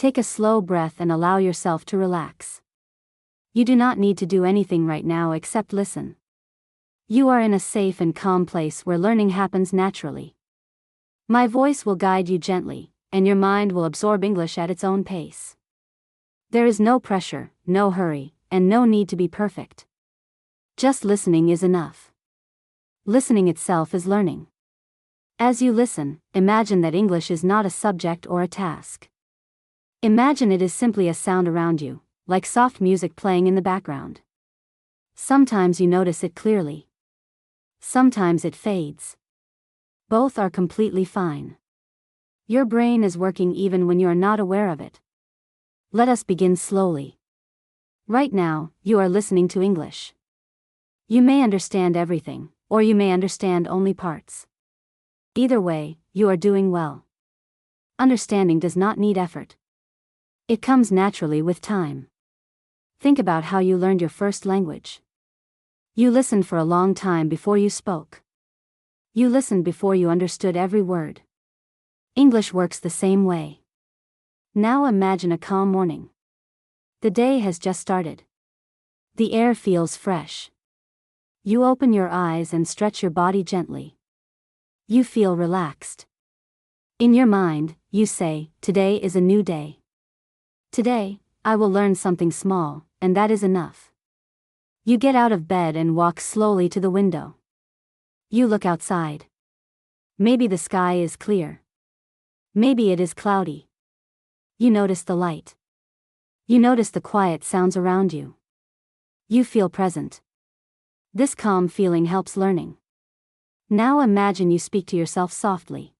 Take a slow breath and allow yourself to relax. You do not need to do anything right now except listen. You are in a safe and calm place where learning happens naturally. My voice will guide you gently, and your mind will absorb English at its own pace. There is no pressure, no hurry, and no need to be perfect. Just listening is enough. Listening itself is learning. As you listen, imagine that English is not a subject or a task. Imagine it is simply a sound around you, like soft music playing in the background. Sometimes you notice it clearly. Sometimes it fades. Both are completely fine. Your brain is working even when you are not aware of it. Let us begin slowly. Right now, you are listening to English. You may understand everything, or you may understand only parts. Either way, you are doing well. Understanding does not need effort. It comes naturally with time. Think about how you learned your first language. You listened for a long time before you spoke. You listened before you understood every word. English works the same way. Now imagine a calm morning. The day has just started. The air feels fresh. You open your eyes and stretch your body gently. You feel relaxed. In your mind, you say, "Today is a new day. Today, I will learn something small, and that is enough." You get out of bed and walk slowly to the window. You look outside. Maybe the sky is clear. Maybe it is cloudy. You notice the light. You notice the quiet sounds around you. You feel present. This calm feeling helps learning. Now imagine you speak to yourself softly.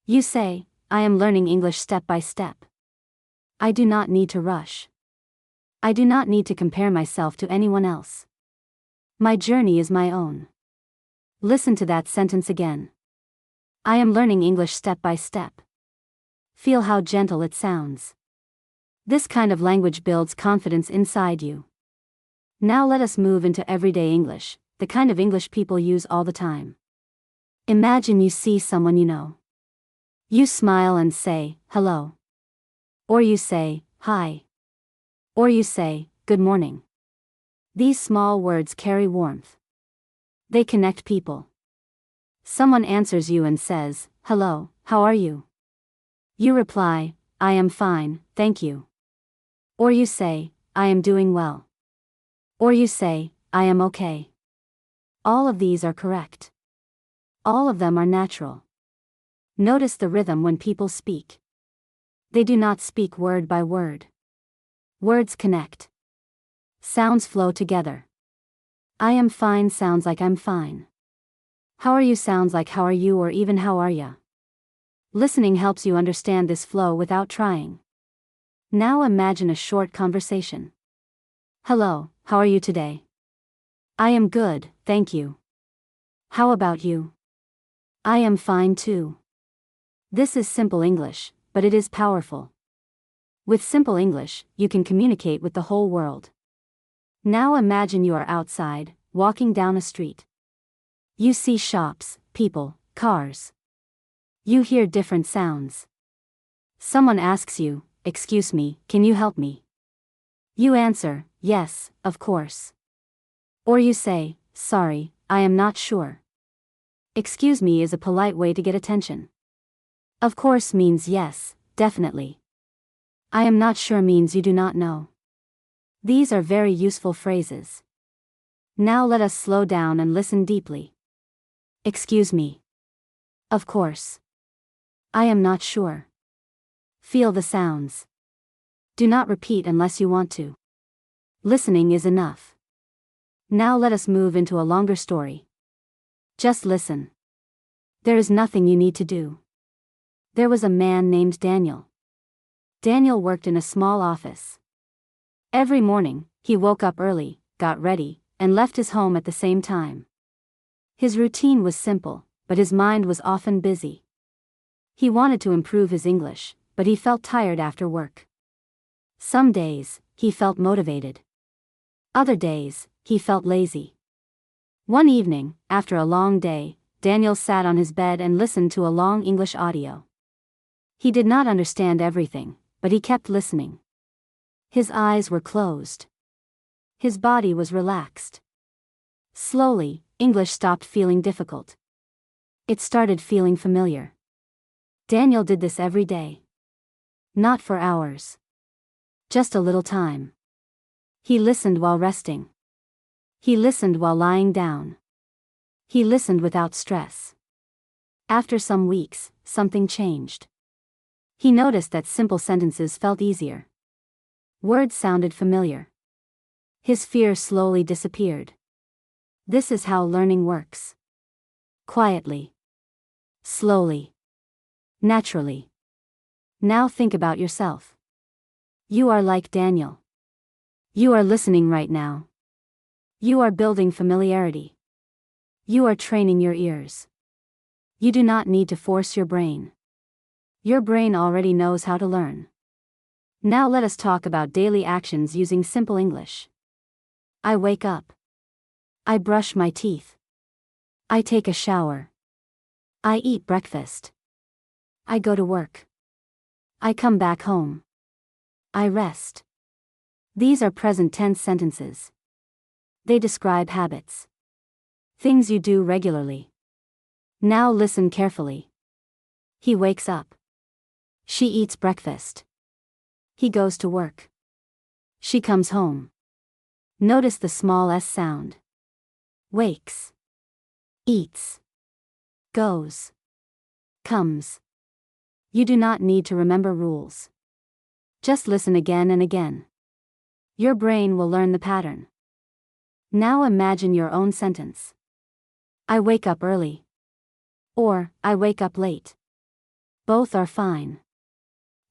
You say, "I am learning English step by step. I do not need to rush. I do not need to compare myself to anyone else. My journey is my own." Listen to that sentence again. I am learning English step by step. Feel how gentle it sounds. This kind of language builds confidence inside you. Now let us move into everyday English, the kind of English people use all the time. Imagine you see someone you know. You smile and say, "Hello." Or you say, "Hi." Or you say, "Good morning." These small words carry warmth. They connect people. Someone answers you and says, "Hello, how are you?" You reply, "I am fine, thank you." Or you say, "I am doing well." Or you say, "I am okay." All of these are correct. All of them are natural. Notice the rhythm when people speak. They do not speak word by word. Words connect. Sounds flow together. I am fine sounds like I'm fine. How are you sounds like how are you or even how are ya. Listening helps you understand this flow without trying. Now imagine a short conversation. Hello, how are you today? I am good, thank you. How about you? I am fine too. This is simple English, but it is powerful. With simple English, you can communicate with the whole world. Now imagine you are outside, walking down a street. You see shops, people, cars. You hear different sounds. Someone asks you, "Excuse me, can you help me?" You answer, "Yes, of course." Or you say, "Sorry, I am not sure." Excuse me is a polite way to get attention. Of course means yes, definitely. I am not sure means you do not know. These are very useful phrases. Now let us slow down and listen deeply. Excuse me. Of course. I am not sure. Feel the sounds. Do not repeat unless you want to. Listening is enough. Now let us move into a longer story. Just listen. There is nothing you need to do. There was a man named Daniel. Daniel worked in a small office. Every morning, he woke up early, got ready, and left his home at the same time. His routine was simple, but his mind was often busy. He wanted to improve his English, but he felt tired after work. Some days, he felt motivated. Other days, he felt lazy. One evening, after a long day, Daniel sat on his bed and listened to a long English audio. He did not understand everything, but he kept listening. His eyes were closed. His body was relaxed. Slowly, English stopped feeling difficult. It started feeling familiar. Daniel did this every day. Not for hours. Just a little time. He listened while resting. He listened while lying down. He listened without stress. After some weeks, something changed. He noticed that simple sentences felt easier. Words sounded familiar. His fear slowly disappeared. This is how learning works. Quietly. Slowly. Naturally. Now think about yourself. You are like Daniel. You are listening right now. You are building familiarity. You are training your ears. You do not need to force your brain. Your brain already knows how to learn. Now let us talk about daily actions using simple English. I wake up. I brush my teeth. I take a shower. I eat breakfast. I go to work. I come back home. I rest. These are present tense sentences. They describe habits. Things you do regularly. Now listen carefully. He wakes up. She eats breakfast. He goes to work. She comes home. Notice the small S sound. Wakes. Eats. Goes. Comes. You do not need to remember rules. Just listen again and again. Your brain will learn the pattern. Now imagine your own sentence. I wake up early. Or, I wake up late. Both are fine.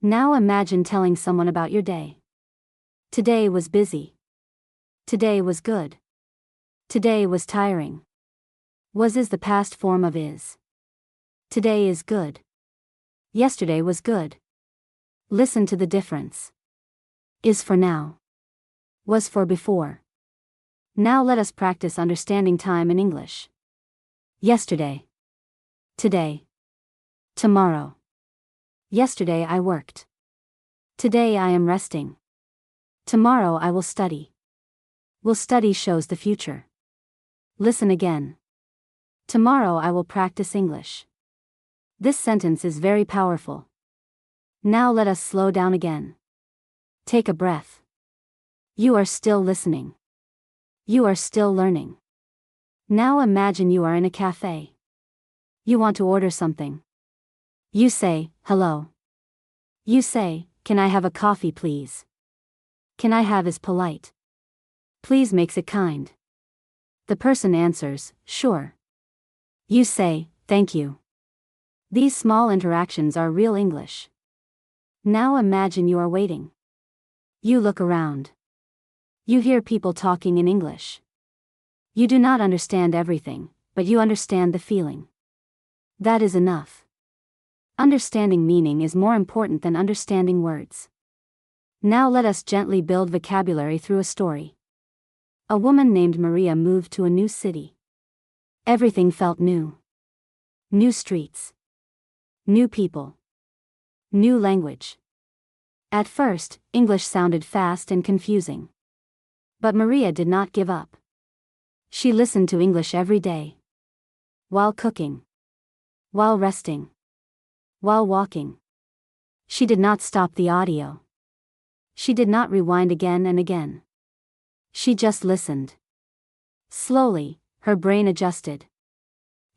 Now imagine telling someone about your day. Today was busy. Today was good. Today was tiring. Was is the past form of is. Today is good. Yesterday was good. Listen to the difference. Is for now. Was for before. Now let us practice understanding time in English. Yesterday. Today. Tomorrow. Yesterday I worked. Today I am resting. Tomorrow I will study. Will study shows the future. Listen again. Tomorrow I will practice English. This sentence is very powerful. Now let us slow down again. Take a breath. You are still listening. You are still learning. Now imagine you are in a cafe. You want to order something. You say, hello. You say, can I have a coffee please? Can I have is polite. Please makes it kind. The person answers, sure. You say, thank you. These small interactions are real English. Now imagine you are waiting. You look around. You hear people talking in English. You do not understand everything, but you understand the feeling. That is enough. Understanding meaning is more important than understanding words. Now let us gently build vocabulary through a story. A woman named Maria moved to a new city. Everything felt new. New streets. New people. New language. At first, English sounded fast and confusing. But Maria did not give up. She listened to English every day. While cooking. While resting. While walking. She did not stop the audio. She did not rewind again and again. She just listened. Slowly, her brain adjusted.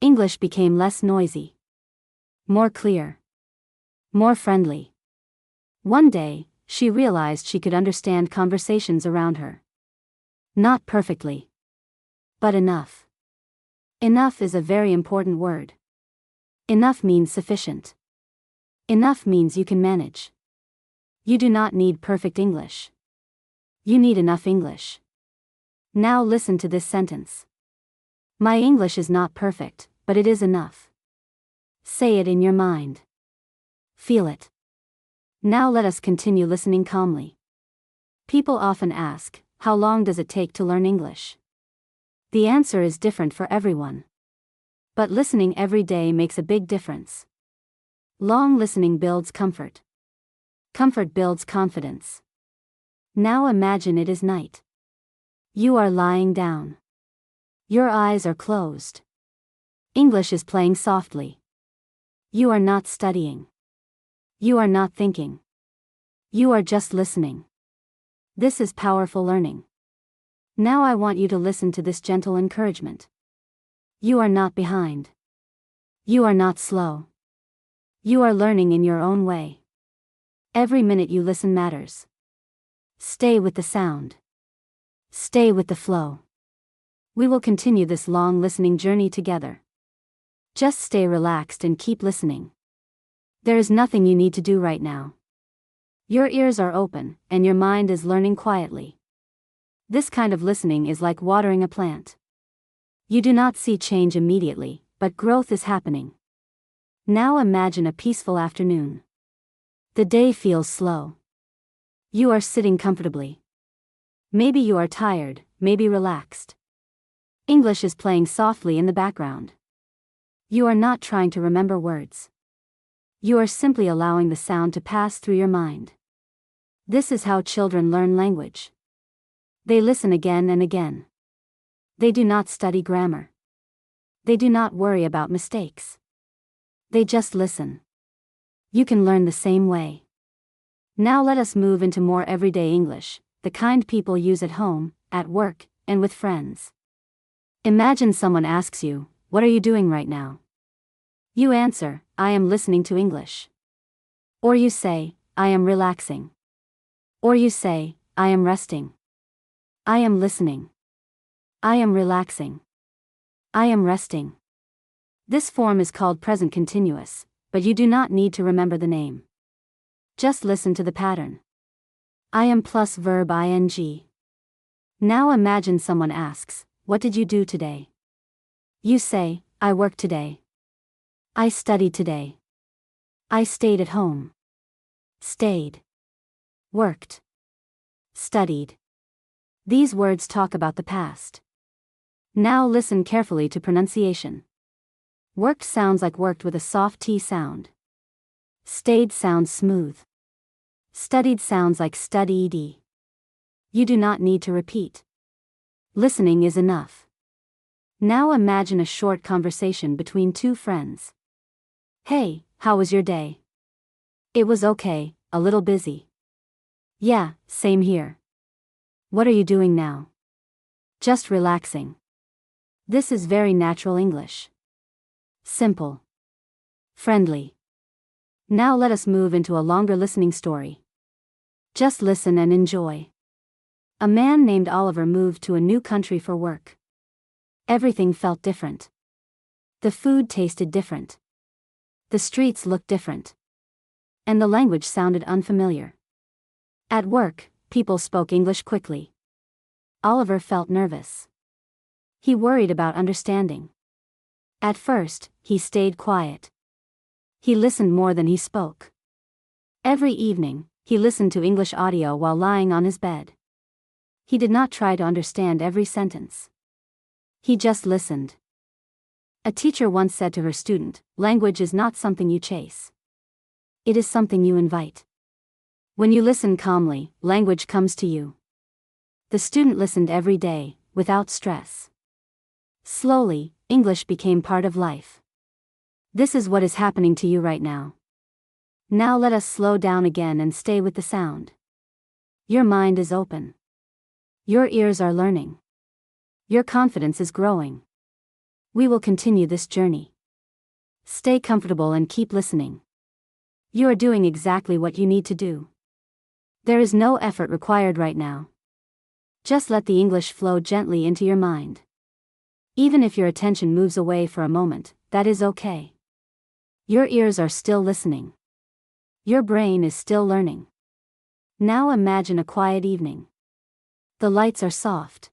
English became less noisy. More clear. More friendly. One day, she realized she could understand conversations around her. Not perfectly. But enough. Enough is a very important word. Enough means sufficient. Enough means you can manage. You do not need perfect English. You need enough English. Now listen to this sentence. My English is not perfect, but it is enough. Say it in your mind. Feel it. Now let us continue listening calmly. People often ask, how long does it take to learn English? The answer is different for everyone. But listening every day makes a big difference. Long listening builds comfort. Comfort builds confidence. Now imagine it is night. You are lying down. Your eyes are closed. English is playing softly. You are not studying. You are not thinking. You are just listening. This is powerful learning. Now I want you to listen to this gentle encouragement. You are not behind. You are not slow. You are learning in your own way. Every minute you listen matters. Stay with the sound. Stay with the flow. We will continue this long listening journey together. Just stay relaxed and keep listening. There is nothing you need to do right now. Your ears are open, and your mind is learning quietly. This kind of listening is like watering a plant. You do not see change immediately, but growth is happening. Now imagine a peaceful afternoon. The day feels slow. You are sitting comfortably. Maybe you are tired, maybe relaxed. English is playing softly in the background. You are not trying to remember words. You are simply allowing the sound to pass through your mind. This is how children learn language. They listen again and again. They do not study grammar. They do not worry about mistakes. They just listen. You can learn the same way. Now let us move into more everyday English, the kind people use at home, at work, and with friends. Imagine someone asks you, "What are you doing right now?" You answer, "I am listening to English." Or you say, "I am relaxing." Or you say, "I am resting." I am listening. I am relaxing. I am resting. This form is called present continuous, but you do not need to remember the name. Just listen to the pattern. I am plus verb ing. Now imagine someone asks, "What did you do today?" You say, "I worked today. I studied today. I stayed at home." Stayed. Worked. Studied. These words talk about the past. Now listen carefully to pronunciation. Worked sounds like worked with a soft T sound. Stayed sounds smooth. Studied sounds like studied. You do not need to repeat. Listening is enough. Now imagine a short conversation between two friends. "Hey, how was your day?" "It was okay, a little busy." "Yeah, same here." "What are you doing now?" "Just relaxing." This is very natural English. Simple. Friendly. Now let us move into a longer listening story. Just listen and enjoy. A man named Oliver moved to a new country for work. Everything felt different. The food tasted different. The streets looked different. And the language sounded unfamiliar. At work, people spoke English quickly. Oliver felt nervous. He worried about understanding. At first, he stayed quiet. He listened more than he spoke. Every evening, he listened to English audio while lying on his bed. He did not try to understand every sentence. He just listened. A teacher once said to her student, "Language is not something you chase. It is something you invite." When you listen calmly, language comes to you. The student listened every day, without stress. Slowly, English became part of life. This is what is happening to you right now. Now let us slow down again and stay with the sound. Your mind is open. Your ears are learning. Your confidence is growing. We will continue this journey. Stay comfortable and keep listening. You are doing exactly what you need to do. There is no effort required right now. Just let the English flow gently into your mind. Even if your attention moves away for a moment, that is okay. Your ears are still listening. Your brain is still learning. Now imagine a quiet evening. The lights are soft.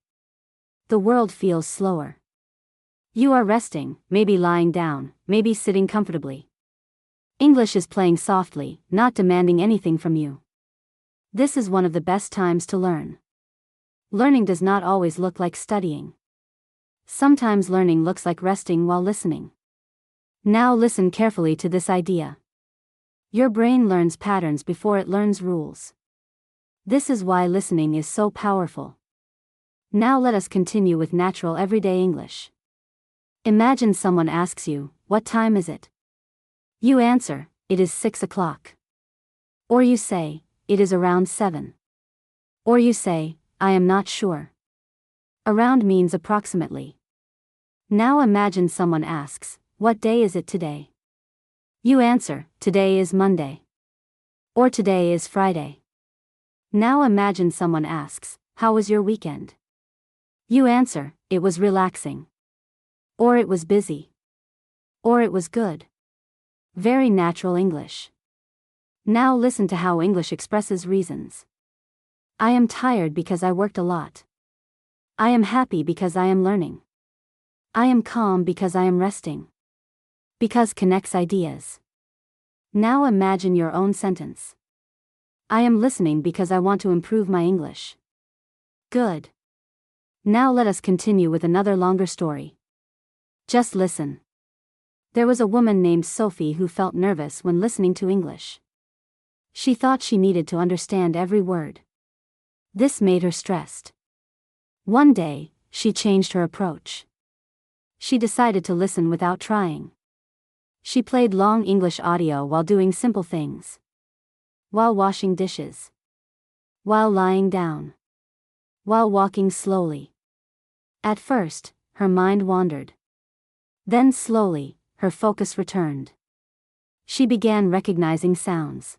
The world feels slower. You are resting, maybe lying down, maybe sitting comfortably. English is playing softly, not demanding anything from you. This is one of the best times to learn. Learning does not always look like studying. Sometimes learning looks like resting while listening. Now listen carefully to this idea. Your brain learns patterns before it learns rules. This is why listening is so powerful. Now let us continue with natural everyday English. Imagine someone asks you, "What time is it?" You answer, "It is 6 o'clock." Or you say, "It is around 7." Or you say, "I am not sure." Around means approximately. Now imagine someone asks, "What day is it today?" You answer, "Today is Monday." Or "Today is Friday." Now imagine someone asks, "How was your weekend?" You answer, "It was relaxing." Or "It was busy." Or "It was good." Very natural English. Now listen to how English expresses reasons. I am tired because I worked a lot. I am happy because I am learning. I am calm because I am resting. Because connects ideas. Now imagine your own sentence. I am listening because I want to improve my English. Good. Now let us continue with another longer story. Just listen. There was a woman named Sophie who felt nervous when listening to English. She thought she needed to understand every word. This made her stressed. One day, she changed her approach. She decided to listen without trying. She played long English audio while doing simple things. While washing dishes. While lying down. While walking slowly. At first, her mind wandered. Then slowly, her focus returned. She began recognizing sounds.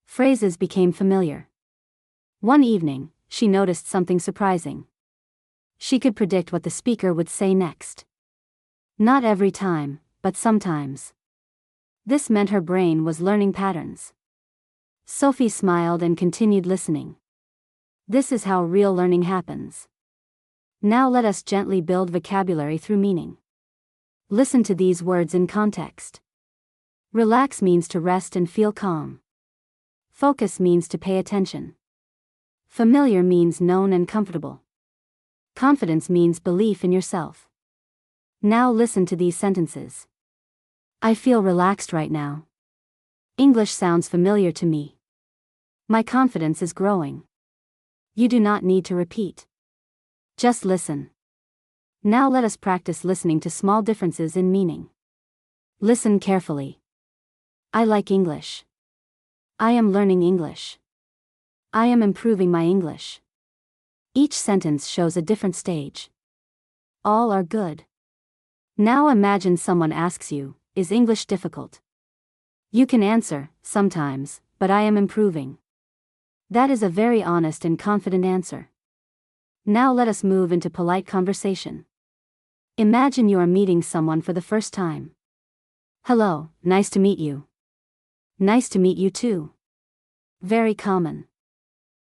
Phrases became familiar. One evening, she noticed something surprising. She could predict what the speaker would say next. Not every time, but sometimes. This meant her brain was learning patterns. Sophie smiled and continued listening. This is how real learning happens. Now let us gently build vocabulary through meaning. Listen to these words in context. Relax means to rest and feel calm. Focus means to pay attention. Familiar means known and comfortable. Confidence means belief in yourself. Now listen to these sentences. I feel relaxed right now. English sounds familiar to me. My confidence is growing. You do not need to repeat. Just listen. Now let us practice listening to small differences in meaning. Listen carefully. I like English. I am learning English. I am improving my English. Each sentence shows a different stage. All are good. Now imagine someone asks you, "Is English difficult?" You can answer, "Sometimes, but I am improving." That is a very honest and confident answer. Now let us move into polite conversation. Imagine you are meeting someone for the first time. Hello, nice to meet you. Nice to meet you too. Very common.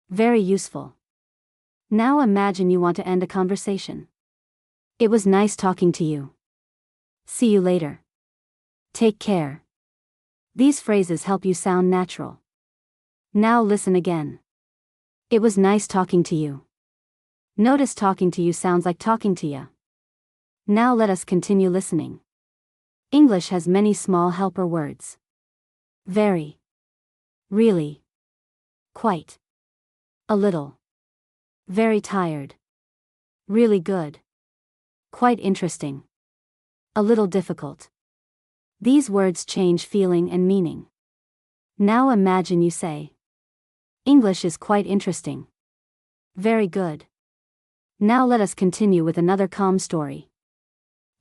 Very useful. Now imagine you want to end a conversation. It was nice talking to you. See you later. Take care. These phrases help you sound natural. Now listen again. It was nice talking to you. Notice talking to you sounds like talking to ya. Now let us continue listening. English has many small helper words. Very. Really. Quite. A little. Very tired. Really good. Quite interesting. A little difficult. These words change feeling and meaning. Now imagine you say, English is quite interesting. Very good. Now let us continue with another calm story.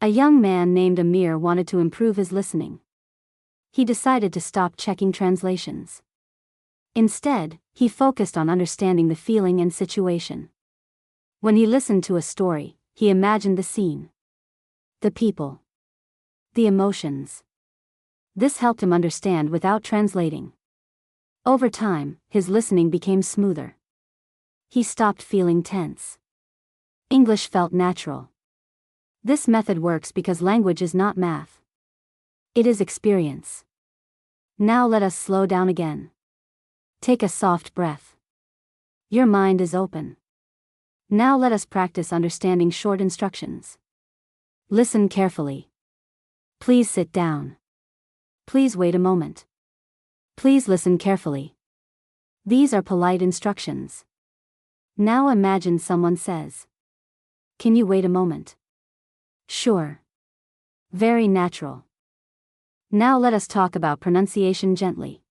A young man named Amir wanted to improve his listening. He decided to stop checking translations. Instead, he focused on understanding the feeling and situation. When he listened to a story, he imagined the scene, the people, the emotions. This helped him understand without translating. Over time, his listening became smoother. He stopped feeling tense. English felt natural. This method works because language is not math. It is experience. Now let us slow down again. Take a soft breath. Your mind is open. Now let us practice understanding short instructions. Listen carefully. Please sit down. Please wait a moment. Please listen carefully. These are polite instructions. Now imagine someone says, "Can you wait a moment?" Sure. Very natural. Now let us talk about pronunciation gently.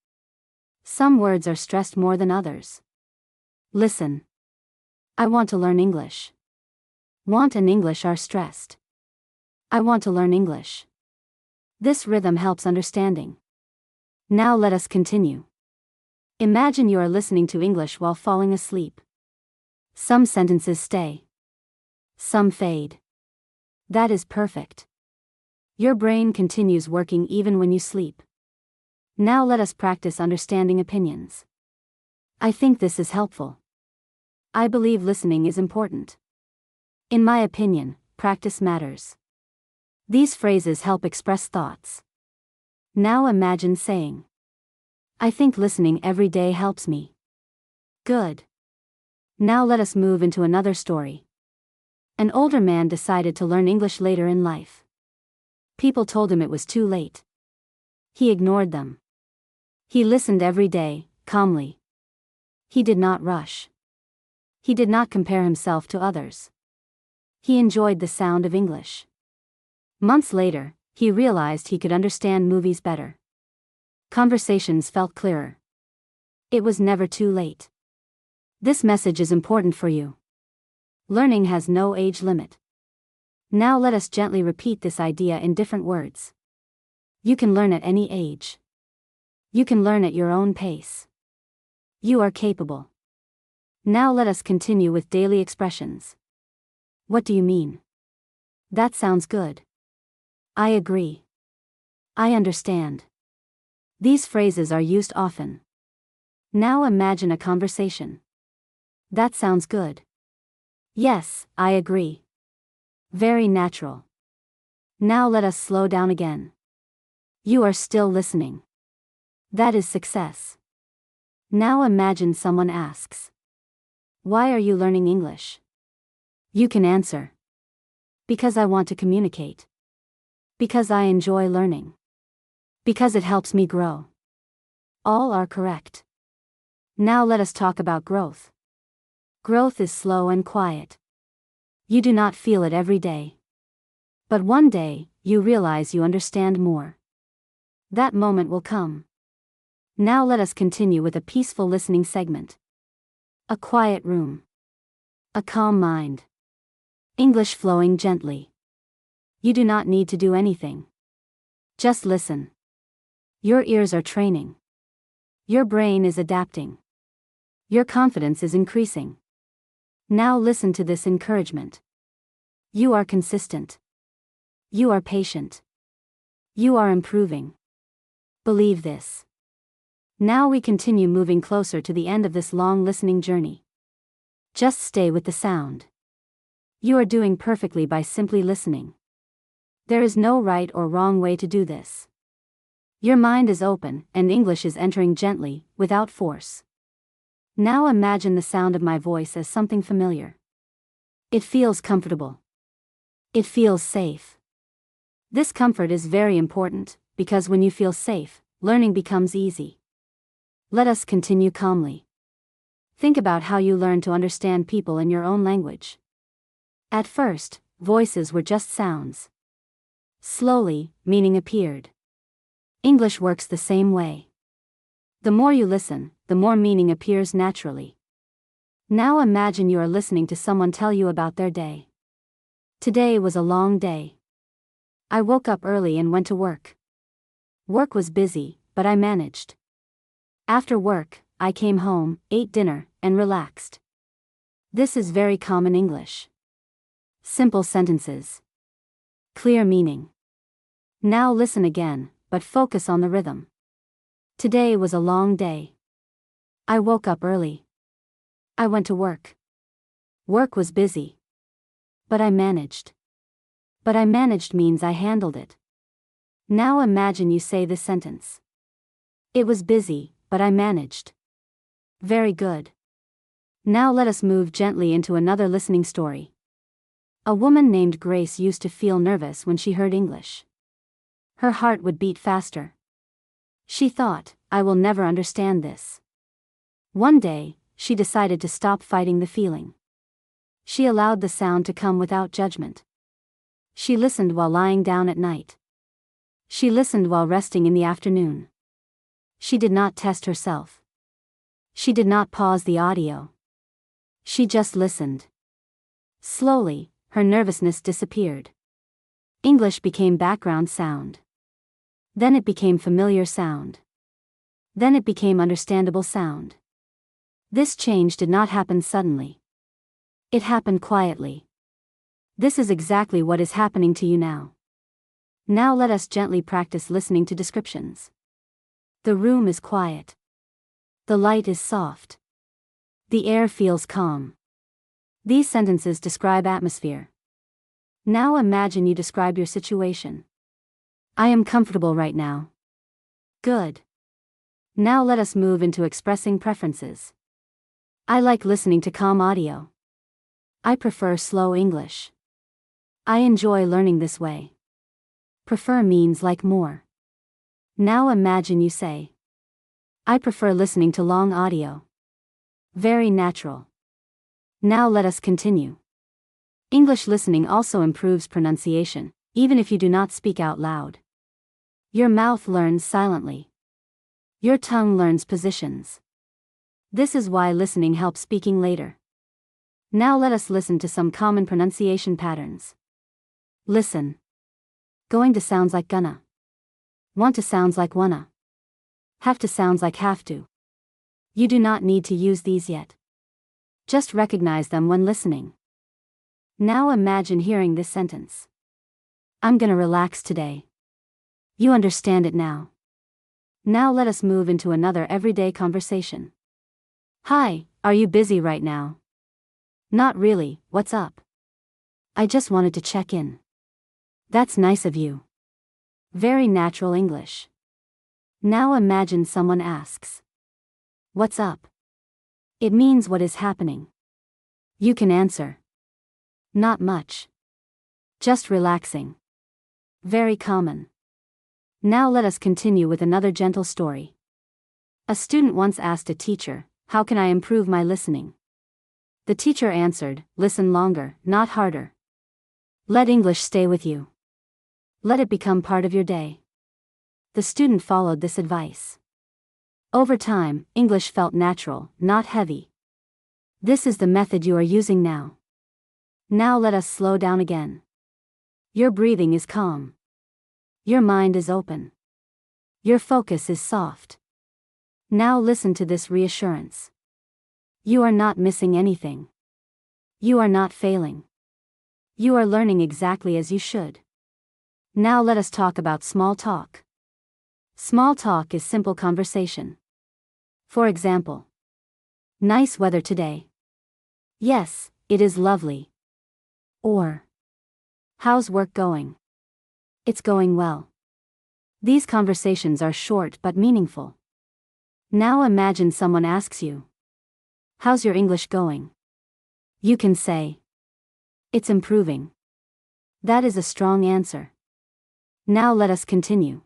Some words are stressed more than others. Listen. I want to learn English. Want and English are stressed. I want to learn English. This rhythm helps understanding. Now let us continue. Imagine you are listening to English while falling asleep. Some sentences stay. Some fade. That is perfect. Your brain continues working even when you sleep. Now let us practice understanding opinions. I think this is helpful. I believe listening is important. In my opinion, practice matters. These phrases help express thoughts. Now imagine saying, "I think listening every day helps me." Good. Now let us move into another story. An older man decided to learn English later in life. People told him it was too late. He ignored them. He listened every day, calmly. He did not rush. He did not compare himself to others. He enjoyed the sound of English. Months later, he realized he could understand movies better. Conversations felt clearer. It was never too late. This message is important for you. Learning has no age limit. Now let us gently repeat this idea in different words. You can learn at any age. You can learn at your own pace. You are capable. Now let us continue with daily expressions. What do you mean? That sounds good. I agree. I understand. These phrases are used often. Now imagine a conversation. That sounds good. Yes, I agree. Very natural. Now let us slow down again. You are still listening. That is success. Now imagine someone asks, "Why are you learning English?" You can answer, "Because I want to communicate. Because I enjoy learning. Because it helps me grow." All are correct. Now let us talk about growth. Growth is slow and quiet. You do not feel it every day. But one day, you realize you understand more. That moment will come. Now let us continue with a peaceful listening segment. A quiet room. A calm mind. English flowing gently. You do not need to do anything. Just listen. Your ears are training. Your brain is adapting. Your confidence is increasing. Now listen to this encouragement. You are consistent. You are patient. You are improving. Believe this. Now we continue moving closer to the end of this long listening journey. Just stay with the sound. You are doing perfectly by simply listening. There is no right or wrong way to do this. Your mind is open and English is entering gently, without force. Now imagine the sound of my voice as something familiar. It feels comfortable. It feels safe. This comfort is very important, because when you feel safe, learning becomes easy. Let us continue calmly. Think about how you learn to understand people in your own language. At first, voices were just sounds. Slowly, meaning appeared. English works the same way. The more you listen, the more meaning appears naturally. Now imagine you are listening to someone tell you about their day. Today was a long day. I woke up early and went to work. Work was busy, but I managed. After work, I came home, ate dinner, and relaxed. This is very common English. Simple sentences. Clear meaning. Now listen again, but focus on the rhythm. Today was a long day. I woke up early. I went to work. Work was busy. But I managed. But I managed means I handled it. Now imagine you say this sentence. It was busy, but I managed. Very good. Now let us move gently into another listening story. A woman named Grace used to feel nervous when she heard English. Her heart would beat faster. She thought, I will never understand this. One day, she decided to stop fighting the feeling. She allowed the sound to come without judgment. She listened while lying down at night. She listened while resting in the afternoon. She did not test herself. She did not pause the audio. She just listened. Slowly, her nervousness disappeared. English became background sound. Then it became familiar sound. Then it became understandable sound. This change did not happen suddenly. It happened quietly. This is exactly what is happening to you now. Now let us gently practice listening to descriptions. The room is quiet. The light is soft. The air feels calm. These sentences describe atmosphere. Now imagine you describe your situation. I am comfortable right now. Good. Now let us move into expressing preferences. I like listening to calm audio. I prefer slow English. I enjoy learning this way. Prefer means like more. Now imagine you say, I prefer listening to long audio. Very natural. Now let us continue. English listening also improves pronunciation, even if you do not speak out loud. Your mouth learns silently. Your tongue learns positions. This is why listening helps speaking later. Now let us listen to some common pronunciation patterns. Listen. Going to sounds like gonna. Want to sounds like wanna. Have to sounds like have to. You do not need to use these yet. Just recognize them when listening. Now imagine hearing this sentence. I'm gonna relax today. You understand it now. Now let us move into another everyday conversation. Hi, are you busy right now? Not really, what's up? I just wanted to check in. That's nice of you. Very natural English. Now imagine someone asks. What's up? It means what is happening. You can answer. Not much. Just relaxing. Very common. Now let us continue with another gentle story. A student once asked a teacher, how can I improve my listening? The teacher answered, listen longer, not harder. Let English stay with you. Let it become part of your day. The student followed this advice. Over time, English felt natural, not heavy. This is the method you are using now. Now let us slow down again. Your breathing is calm. Your mind is open. Your focus is soft. Now listen to this reassurance. You are not missing anything. You are not failing. You are learning exactly as you should. Now let us talk about small talk. Small talk is simple conversation. For example, nice weather today. Yes, it is lovely. Or, how's work going? It's going well. These conversations are short but meaningful. Now imagine someone asks you, how's your English going? You can say, it's improving. That is a strong answer. Now let us continue.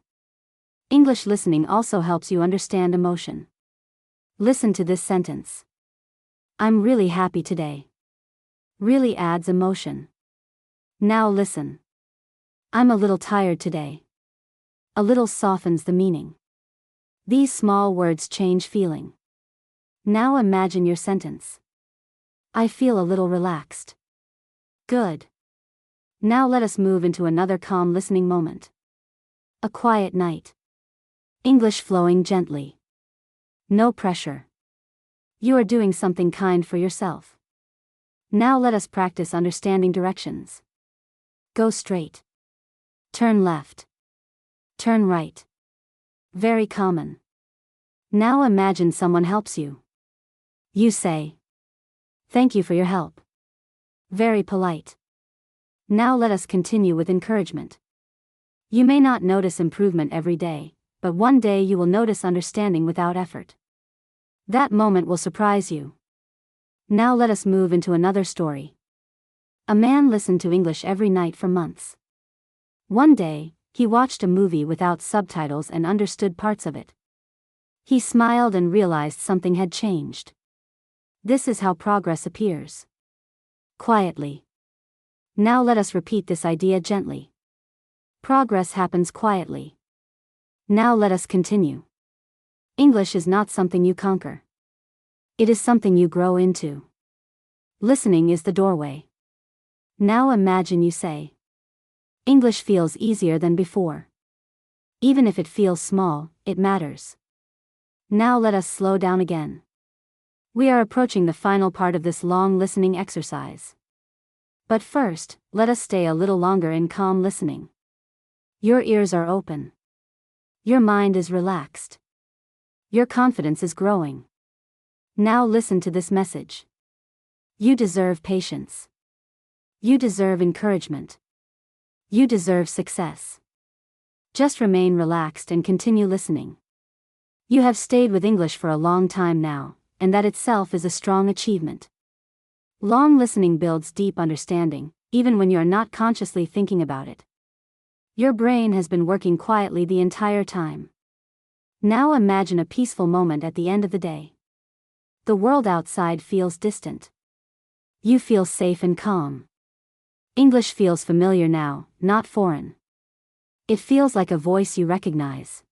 English listening also helps you understand emotion. Listen to this sentence. I'm really happy today. Really adds emotion. Now listen. I'm a little tired today. A little softens the meaning. These small words change feeling. Now imagine your sentence. I feel a little relaxed. Good. Now let us move into another calm listening moment. A quiet night. English flowing gently. No pressure. You are doing something kind for yourself. Now let us practice understanding directions. Go straight. Turn left. Turn right. Very common. Now imagine someone helps you. You say, thank you for your help. Very polite. Now let us continue with encouragement. You may not notice improvement every day, but one day you will notice understanding without effort. That moment will surprise you. Now let us move into another story. A man listened to English every night for months. One day, He watched a movie without subtitles and understood parts of it. He smiled and realized something had changed. This is how progress appears. Quietly. Now let us repeat this idea gently. Progress happens quietly. Now let us continue. English is not something you conquer. It is something you grow into. Listening is the doorway. Now imagine you say, English feels easier than before. Even if it feels small, it matters. Now let us slow down again. We are approaching the final part of this long listening exercise. But first, let us stay a little longer in calm listening. Your ears are open. Your mind is relaxed. Your confidence is growing. Now listen to this message. You deserve patience. You deserve encouragement. You deserve success. Just remain relaxed and continue listening. You have stayed with English for a long time now, and that itself is a strong achievement. Long listening builds deep understanding, even when you are not consciously thinking about it. Your brain has been working quietly the entire time. Now imagine a peaceful moment at the end of the day. The world outside feels distant. You feel safe and calm. English feels familiar now, not foreign. It feels like a voice you recognize.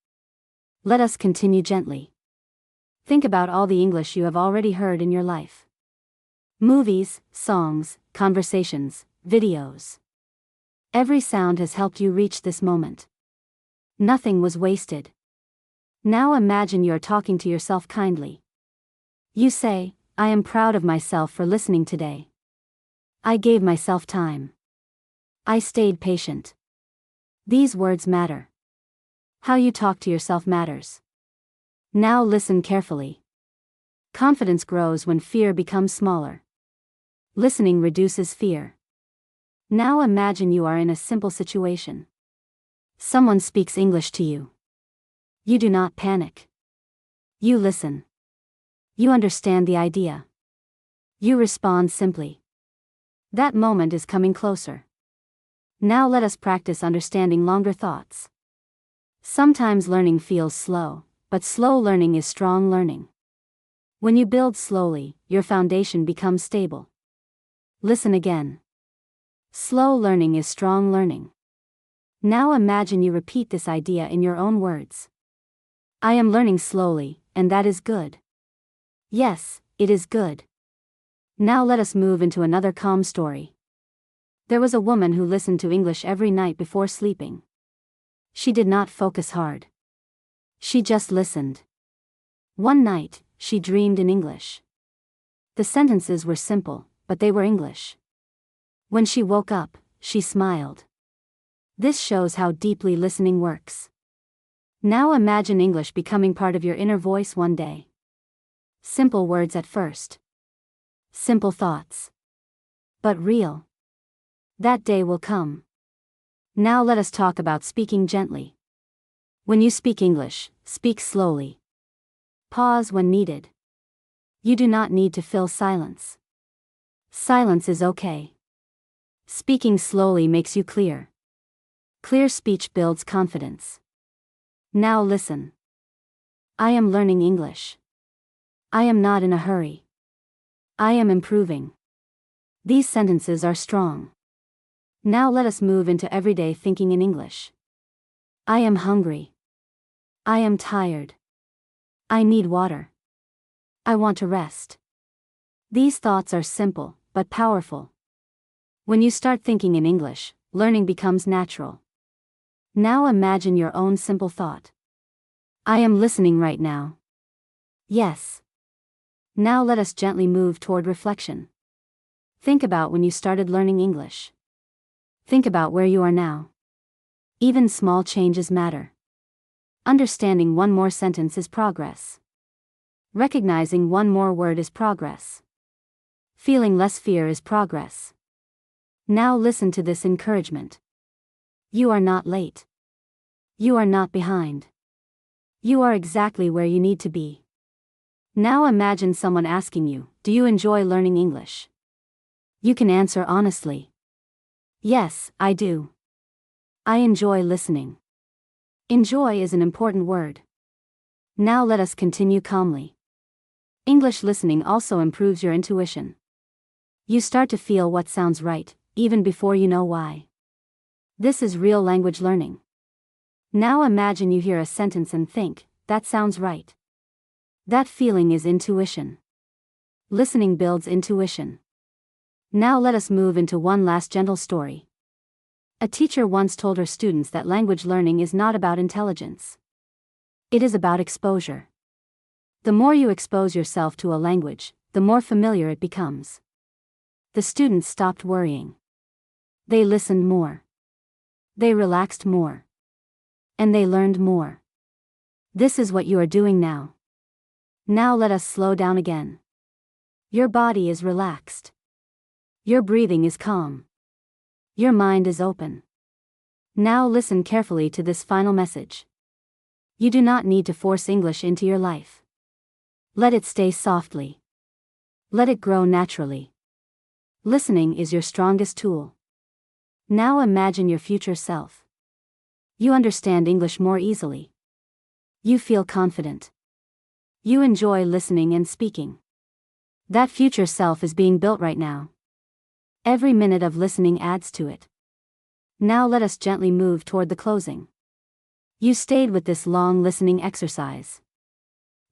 Let us continue gently. Think about all the English you have already heard in your life. Movies, songs, conversations, videos. Every sound has helped you reach this moment. Nothing was wasted. Now imagine you are talking to yourself kindly. You say, I am proud of myself for listening today. I gave myself time. I stayed patient. These words matter. How you talk to yourself matters. Now listen carefully. Confidence grows when fear becomes smaller. Listening reduces fear. Now imagine you are in a simple situation. Someone speaks English to you. You do not panic. You listen. You understand the idea. You respond simply. That moment is coming closer. Now let us practice understanding longer thoughts. Sometimes learning feels slow, but slow learning is strong learning. When you build slowly, your foundation becomes stable. Listen again. Slow learning is strong learning. Now imagine you repeat this idea in your own words. I am learning slowly, and that is good. Yes, it is good. Now let us move into another calm story. There was a woman who listened to English every night before sleeping. She did not focus hard. She just listened. One night, she dreamed in English. The sentences were simple, but they were English. When she woke up, she smiled. This shows how deeply listening works. Now imagine English becoming part of your inner voice one day. Simple words at first. Simple thoughts. But real. That day will come. Now let us talk about speaking gently. When you speak English, speak slowly. Pause when needed. You do not need to fill silence. Silence is okay. Speaking slowly makes you clear. Clear speech builds confidence. Now listen. I am learning English. I am not in a hurry. I am improving. These sentences are strong. Now let us move into everyday thinking in English. I am hungry. I am tired. I need water. I want to rest. These thoughts are simple, but powerful. When you start thinking in English, learning becomes natural. Now imagine your own simple thought. I am listening right now. Yes. Now let us gently move toward reflection. Think about when you started learning English. Think about where you are now. Even small changes matter. Understanding one more sentence is progress. Recognizing one more word is progress. Feeling less fear is progress. Now listen to this encouragement. You are not late. You are not behind. You are exactly where you need to be. Now imagine someone asking you, do you enjoy learning English? You can answer honestly. Yes, I do. I enjoy listening. Enjoy is an important word. Now let us continue calmly. English listening also improves your intuition. You start to feel what sounds right, even before you know why. This is real language learning. Now imagine you hear a sentence and think, that sounds right. That feeling is intuition. Listening builds intuition. Now let us move into one last gentle story. A teacher once told her students that language learning is not about intelligence. It is about exposure. The more you expose yourself to a language, the more familiar it becomes. The students stopped worrying. They listened more. They relaxed more. And they learned more. This is what you are doing now. Now let us slow down again. Your body is relaxed. Your breathing is calm. Your mind is open. Now listen carefully to this final message. You do not need to force English into your life. Let it stay softly. Let it grow naturally. Listening is your strongest tool. Now imagine your future self. You understand English more easily. You feel confident. You enjoy listening and speaking. That future self is being built right now. Every minute of listening adds to it. Now let us gently move toward the closing. You stayed with this long listening exercise.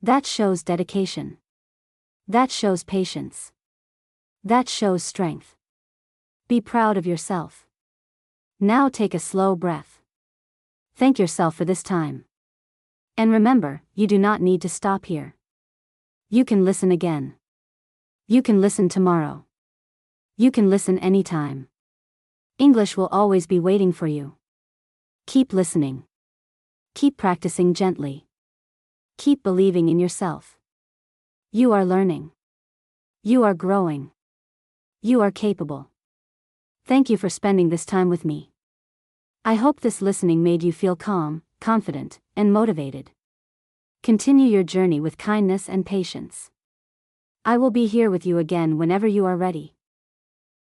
That shows dedication. That shows patience. That shows strength. Be proud of yourself. Now take a slow breath. Thank yourself for this time. And remember, you do not need to stop here. You can listen again. You can listen tomorrow. You can listen anytime. English will always be waiting for you. Keep listening. Keep practicing gently. Keep believing in yourself. You are learning. You are growing. You are capable. Thank you for spending this time with me. I hope this listening made you feel calm, confident, and motivated. Continue your journey with kindness and patience. I will be here with you again whenever you are ready.